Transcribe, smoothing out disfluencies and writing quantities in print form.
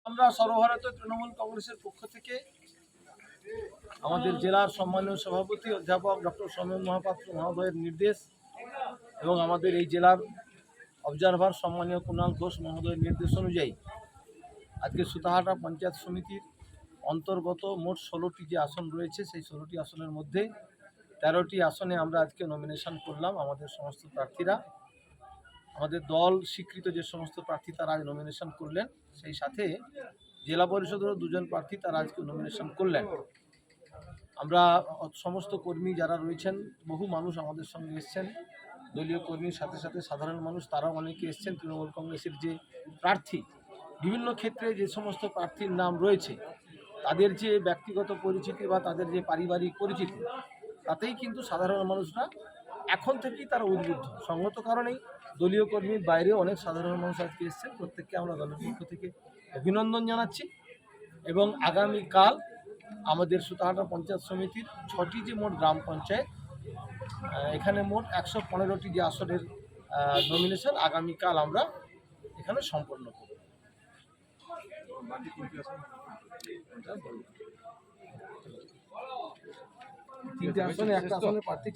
আমরা সর্বভারতীয় তৃণমূল কংগ্রেসের পক্ষ থেকে আমাদের জেলার সম্মানীয় সভাপতি অধ্যাপক ডক্টর সৌমেন মহাপাত্র মহোদয়ের নির্দেশ এবং আমাদের এই জেলার অবজারভার সম্মানীয় কুণাল ঘোষ মহোদয়ের নির্দেশ অনুযায়ী আজকে সুতাহাটা পঞ্চায়েত সমিতির অন্তর্গত মোট 16টি যে আসন রয়েছে সেই 16টি আসনের মধ্যে 13টি আসনে আমরা আজকে নমিনেশন করলাম। আমাদের সমস্ত প্রার্থীরা, আমাদের দল স্বীকৃত যে সমস্ত প্রার্থী তারা আজ নমিনেশন করলেন, সেই সাথে জেলা পরিষদেরও দুজন প্রার্থী তারা আজকে নমিনেশন করলেন। আমরা সমস্ত কর্মী যারা রয়েছেন, বহু মানুষ আমাদের সঙ্গে এসছেন, দলীয় কর্মীর সাথে সাথে সাধারণ মানুষ তারাও অনেকে এসছেন। তৃণমূল কংগ্রেসের যে প্রার্থী, বিভিন্ন ক্ষেত্রে যে সমস্ত প্রার্থীর নাম রয়েছে তাদের যে ব্যক্তিগত পরিচিতি বা তাদের যে পারিবারিক পরিচিতি, তাতেই কিন্তু সাধারণ মানুষরা এখন থেকেই তারা উদ্বুদ্ধ। সঙ্গত কারণেই দলীয় কর্মীর বাইরে অনেক সাধারণ মানুষ আজকে এসছেন। প্রত্যেককে আমরা দলের পক্ষ থেকে অভিনন্দন জানাচ্ছি এবং আগামীকাল আমাদের সুতাহাটা পঞ্চায়েত সমিতির 6টি যে মোট গ্রাম পঞ্চায়েত, এখানে মোট 115টি যে আসনের নমিনেশন আগামীকাল আমরা এখানে সম্পন্ন করব। 3টে আসনে একটা আসনে প্রার্থী